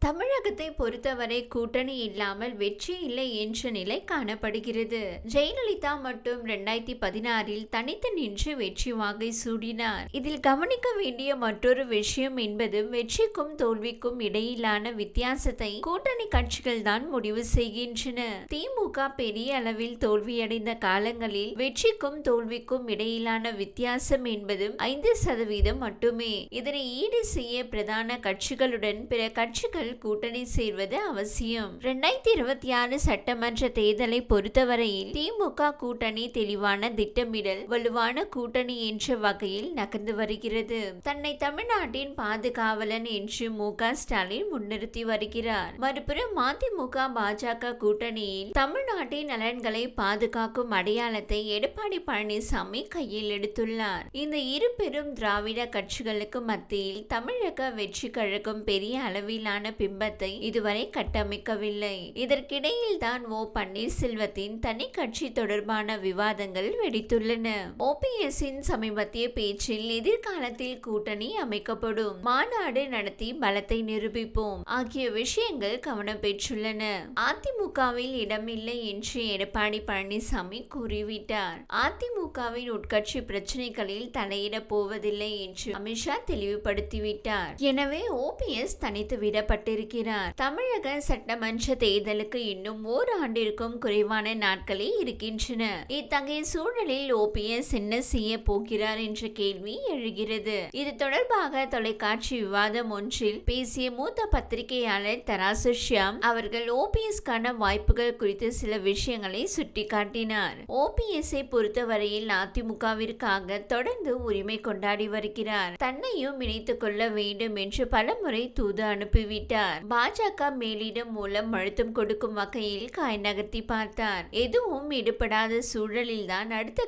தமிழகத்தை பொறுத்தவரை கூட்டணி இல்லாமல் வெற்றி இல்லை என்ற நிலை காணப்படுகிறது. ஜெயலலிதா மட்டும் 2016 தனித்து நின்று வெற்றி வாகை சூடினார். இதில் கவனிக்க வேண்டிய மற்றொரு விஷயம் என்பது வெற்றிக்கும் தோல்விக்கும் இடையிலான வித்தியாசத்தை கூட்டணி கட்சிகள் தான் முடிவு செய்கின்றன. திமுக பெரிய அளவில் தோல்வியடைந்த காலங்களில் வெற்றிக்கும் தோல்விக்கும் இடையிலான வித்தியாசம் என்பது 5% மட்டுமே. இதனை ஈடு செய்ய பிரதான கட்சிகளுடன் பிற கட்சிகள் கூட்டணி சேர்வது அவசியம். 2026 சட்டமன்ற தேர்தலை பொறுத்தவரையில் திமுக கூட்டணி தெளிவான திட்டமிடல், வலுவான கூட்டணி என்ற வகையில் நகர்ந்து வருகிறது. தன்னை தமிழ்நாட்டின் பாதுகாவலன் என்று மு.க. ஸ்டாலின் முன்னிறுத்தி வருகிறார். மறுபுறம் மதிமுக பாஜக கூட்டணியில் தமிழ்நாட்டின் நலன்களை பாதுகாக்கும் அடையாளத்தை எடப்பாடி பழனிசாமி கையில் எடுத்துள்ளார். இந்த இரு பெரும் திராவிட கட்சிகளுக்கு மத்தியில் தமிழக வெற்றி கழகம் பெரிய அளவிலான பிம்பத்தை இதுவரை கட்டமைக்கவில்லை. இதற்கிடையில் தான் ஓ பன்னீர்செல்வத்தின் தனி கட்சி தொடர்பான விவாதங்கள் வெடித்துள்ளன. ஓபிஎஸ்ஸின் சமீபத்திய பேச்சில் எதிர்காலத்தில் கூட்டணி அமைக்கப்படும், மாநாடு நடத்தி பலத்தை நிரூபிப்போம் ஆகிய விஷயங்கள் கவனம் பெற்றுள்ளன. அதிமுகவில் இடமில்லை என்று எடப்பாடி பழனிசாமி கூறிவிட்டார். அதிமுகவின் உட்கட்சி பிரச்சனைகளில் தலையிட போவதில்லை என்று அமித்ஷா தெளிவுபடுத்திவிட்டார். எனவே ஓபிஎஸ் தனித்து விடப்பட்டிருக்கிறார். தமிழக சட்டமன்ற தேர்தலுக்கு இன்னும் ஓராண்டிற்கும் குறைவான நாட்களே இருக்கின்றன. இத்தகைய சூழலில் ஓபிஎஸ் என்ன செய்ய போகிறார் என்ற கேள்வி எழுகிறது. இது தொடர்பாக தொலைக்காட்சி விவாதம் ஒன்றில் பேசிய மூத்த பத்திரிகையாளர் தராசு ஷியாம் அவர்கள் ஓபிஎஸ்கான வாய்ப்புகள் குறித்து சில விஷயங்களை சுட்டிக்காட்டினார். ஓபிஎஸ்ஐ பொறுத்தவரையில் அதிமுகவிற்காக தொடர்ந்து உரிமை கொண்டாடி வருகிறார். தன்னையும் இணைத்துக் கொள்ள வேண்டும் என்று பலமுறை தூது அனுப்பிவிட்டார். பாஜக மேலிடம் மூலம் அழுத்தம் கொடுக்கும் வகையில் காய் நகர்த்தி பார்த்தார். எதுவும் எடுபடாத சூழலில் தான் அடுத்த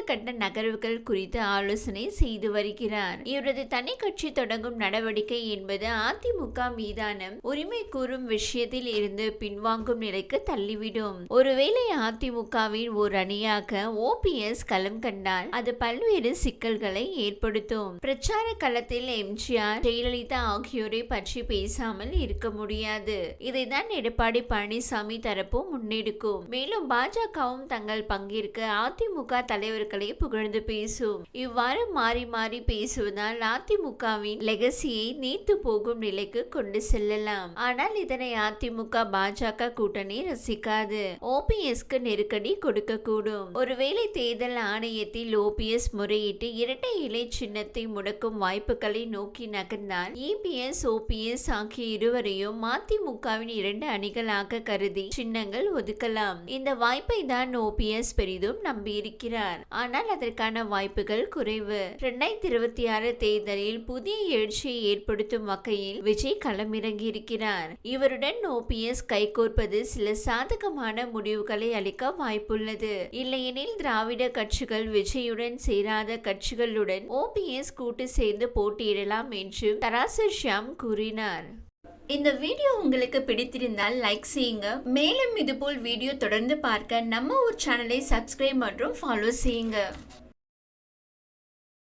கட்ட நகர்வுகள் குறித்து ஆலோசனை செய்து வருகிறார். இவரது தனி கட்சி தொடங்கும் நடவடிக்கை என்பது அதிமுக மீதான உரிமை கூறும் விஷயத்தில் இருந்து பின்வாங்கும் நிலைக்கு தள்ளிவிடும். ஒருவேளை அதிமுகவின் ஓர் அணியாக ஓபிஎஸ் களம் கண்டால் அது பல்வேறு சிக்கல்களை ஏற்படுத்தும். பிரச்சார களத்தில் எம்ஜிஆர், ஜெயலலிதா ஆகியோரை பற்றி பேசாமல் இருக்க முடியாது. இதைதான் எடப்பாடி பழனிசாமி தரப்பு முன்னெடுக்கும். மேலும் பாஜகவும் தங்கள் பங்கிற்கு அதிமுக தலைவர்களை புகழ்ந்து பேசும். இவ்வாறு மாறி மாறி பேசுவதால் அதிமுகவின் லெகசியை நீத்து போகும் நிலைக்கு கொண்டு செல்லலாம். ஆனால் இதனை அதிமுக பாஜக கூட்டணி ரசிக்காது. ஓபிஎஸ்க்கு நெருக்கடி கொடுக்க கூடும். ஒருவேளை தேர்தல் ஆணையத்தில் ஓபிஎஸ் முறையிட்டு இரட்டை இலை சின்னத்தை முடக்கும் வாய்ப்புகளை நோக்கி நகர்ந்தால் இபிஎஸ், ஓபிஎஸ் ஆகிய இருவரையும் அதிமுகவின் 2 அணிகளாக கருதி சின்னங்கள் ஒதுக்கலாம். இந்த வாய்ப்பை தான் ஓபிஎஸ் பெரிதும் நம்பியிருக்கிறார். ஆனால் அதற்கான வாய்ப்புகள் குறைவு. 2026 தேர்தலில் புதிய எழுச்சியை ஏற்படுத்தும் வகையில் விஜய் களமிறங்கியிருக்கிறார். இவருடன் ஓபிஎஸ் கைகோர்ப்பது சில சாதகமான முடிவுகளை அளிக்க வாய்ப்புள்ளது. இல்லையெனில் திராவிட கட்சிகள் விஜயுடன் சேராத கட்சிகளுடன் ஓபிஎஸ் கூட்டு சேர்ந்து போட்டியிடலாம் என்று தராசு ஷியாம் கூறினார். இந்த வீடியோ உங்களுக்கு பிடித்திருந்தால் லைக் செய்யுங்க. மேலும் இதுபோல் வீடியோ தொடர்ந்து பார்க்க நம்ம ஒரு சேனலை சப்ஸ்கிரைப் மற்றும் ஃபாலோ செய்யுங்க.